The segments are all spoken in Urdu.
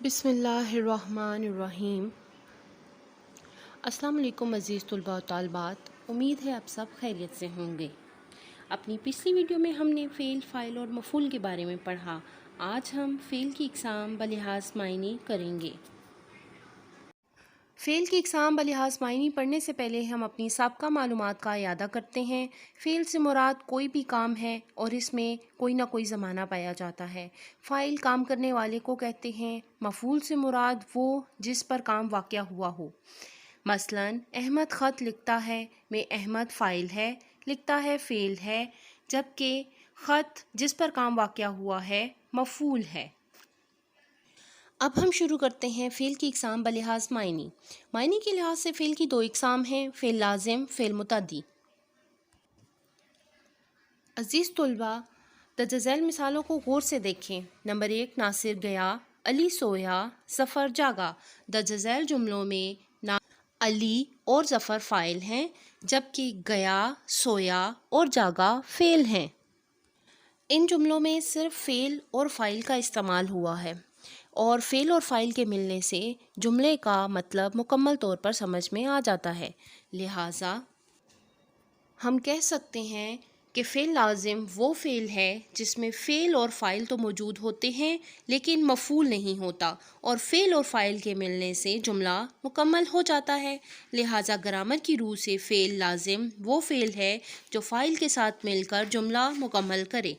بسم اللہ الرحمن الرحیم۔ السلام علیکم عزیز طلباء و طالبات، امید ہے آپ سب خیریت سے ہوں گے۔ اپنی پچھلی ویڈیو میں ہم نے فعل، فاعل اور مفعول کے بارے میں پڑھا۔ آج ہم فعل کی اقسام بلحاظ معنی کریں گے۔ فعل کی اقسام بلحاظ معنی پڑھنے سے پہلے ہم اپنی سابقہ معلومات کا اعادہ کرتے ہیں۔ فعل سے مراد کوئی بھی کام ہے اور اس میں کوئی نہ کوئی زمانہ پایا جاتا ہے۔ فاعل کام کرنے والے کو کہتے ہیں۔ مفعول سے مراد وہ جس پر کام واقع ہوا ہو۔ مثلاً احمد خط لکھتا ہے میں احمد فاعل ہے، لکھتا ہے فعل ہے، جبکہ خط جس پر کام واقع ہوا ہے مفعول ہے۔ اب ہم شروع کرتے ہیں فعل کی اقسام بلحاظ معنی۔ معنی کے لحاظ سے فعل کی دو اقسام ہیں، فعل لازم، فعل متعدی۔ عزیز طلباء، درج ذیل مثالوں کو غور سے دیکھیں۔ نمبر 1، ناصر گیا، علی سویا، ظفر جاگا۔ درج ذیل جملوں میں علی اور ظفر فاعل ہیں، جبکہ گیا، سویا اور جاگا فعل ہیں۔ ان جملوں میں صرف فعل اور فاعل کا استعمال ہوا ہے، اور فعل اور فاعل کے ملنے سے جملے کا مطلب مکمل طور پر سمجھ میں آ جاتا ہے۔ لہٰذا ہم کہہ سکتے ہیں کہ فعل لازم وہ فعل ہے جس میں فعل اور فاعل تو موجود ہوتے ہیں لیکن مفعول نہیں ہوتا، اور فعل اور فاعل کے ملنے سے جملہ مکمل ہو جاتا ہے۔ لہٰذا گرامر کی روح سے فعل لازم وہ فعل ہے جو فاعل کے ساتھ مل کر جملہ مکمل کرے۔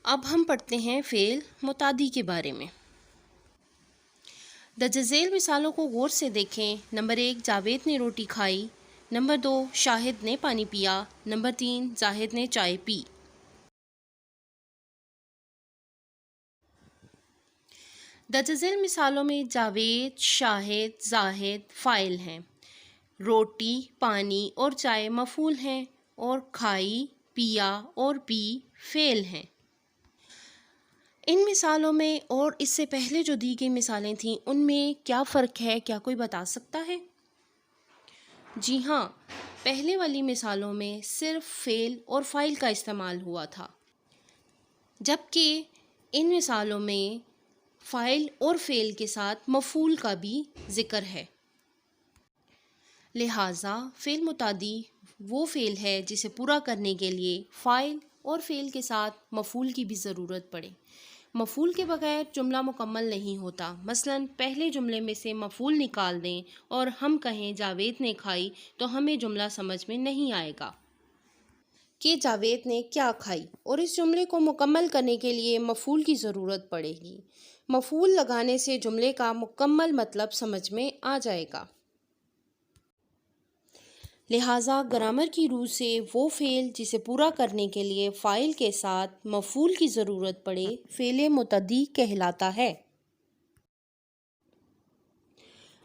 اب ہم پڑھتے ہیں فعل متعدی کے بارے میں۔ درج ذیل مثالوں کو غور سے دیکھیں۔ نمبر 1، جاوید نے روٹی کھائی۔ نمبر 2، شاہد نے پانی پیا۔ نمبر 3، زاہد نے چائے پی۔ درج ذیل مثالوں میں جاوید، شاہد، زاہد فاعل ہیں، روٹی، پانی اور چائے مفعول ہیں، اور کھائی، پیا اور پی فعل ہیں۔ ان مثالوں میں اور اس سے پہلے جو دی گئی مثالیں تھیں ان میں کیا فرق ہے؟ کیا کوئی بتا سکتا ہے؟ جی ہاں، پہلے والی مثالوں میں صرف فعل اور فاعل کا استعمال ہوا تھا، جبکہ ان مثالوں میں فاعل اور فعل کے ساتھ مفعول کا بھی ذکر ہے۔ لہٰذا فعل متعدی وہ فعل ہے جسے پورا کرنے کے لیے فاعل اور فعل کے ساتھ مفعول کی بھی ضرورت پڑے۔ مفعول کے بغیر جملہ مکمل نہیں ہوتا۔ مثلاً پہلے جملے میں سے مفعول نکال دیں اور ہم کہیں جاوید نے کھائی تو ہمیں جملہ سمجھ میں نہیں آئے گا کہ جاوید نے کیا کھائی، اور اس جملے کو مکمل کرنے کے لیے مفعول کی ضرورت پڑے گی۔ مفعول لگانے سے جملے کا مکمل مطلب سمجھ میں آ جائے گا۔ لہٰذا گرامر کی روح سے وہ فعل جسے پورا کرنے کے لیے فاعل کے ساتھ مفعول کی ضرورت پڑے فعل متعدی کہلاتا ہے۔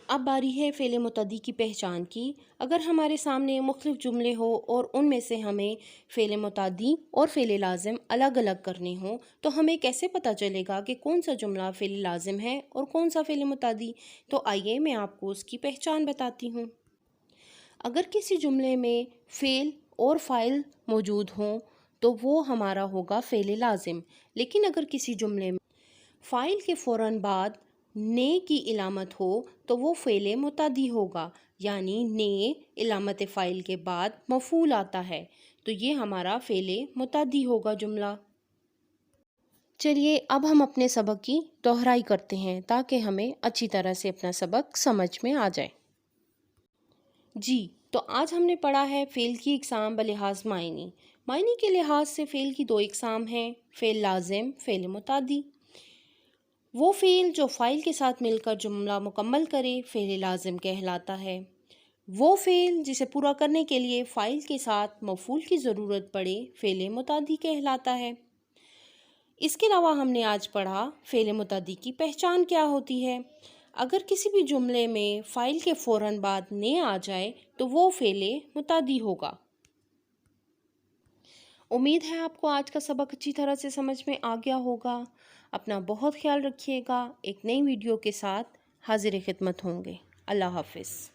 اب باری ہے فعل متعدی کی پہچان کی۔ اگر ہمارے سامنے مختلف جملے ہوں اور ان میں سے ہمیں فعل متعدی اور فعل لازم الگ الگ کرنے ہوں تو ہمیں کیسے پتہ چلے گا کہ کون سا جملہ فعل لازم ہے اور کون سا فعل متعدی؟ تو آئیے میں آپ کو اس کی پہچان بتاتی ہوں۔ اگر کسی جملے میں فعل اور فاعل موجود ہوں تو وہ ہمارا ہوگا فعل لازم، لیکن اگر کسی جملے میں فاعل کے فوراً بعد نے کی علامت ہو تو وہ فعل متعدی ہوگا، یعنی نے علامت فاعل کے بعد مفعول آتا ہے تو یہ ہمارا فعل متعدی ہوگا جملہ۔ چلیے اب ہم اپنے سبق کی دہرائی کرتے ہیں تاکہ ہمیں اچھی طرح سے اپنا سبق سمجھ میں آ جائے۔ جی، تو آج ہم نے پڑھا ہے فعل کی اقسام بلحاظ معنی۔ معنی کے لحاظ سے فعل کی دو اقسام ہیں، فعل لازم، فعل متعدی۔ وہ فعل جو فاعل کے ساتھ مل کر جملہ مکمل کرے فعل لازم کہلاتا ہے۔ وہ فعل جسے پورا کرنے کے لیے فاعل کے ساتھ مفعول کی ضرورت پڑے فعل متعدی کہلاتا ہے۔ اس کے علاوہ ہم نے آج پڑھا فعل متعدی کی پہچان کیا ہوتی ہے۔ اگر کسی بھی جملے میں فاعل کے فوراً بعد نے آ جائے تو وہ فعل متعدی ہوگا۔ امید ہے آپ کو آج کا سبق اچھی طرح سے سمجھ میں آ گیا ہوگا۔ اپنا بہت خیال رکھیے گا۔ ایک نئی ویڈیو کے ساتھ حاضر خدمت ہوں گے۔ اللہ حافظ۔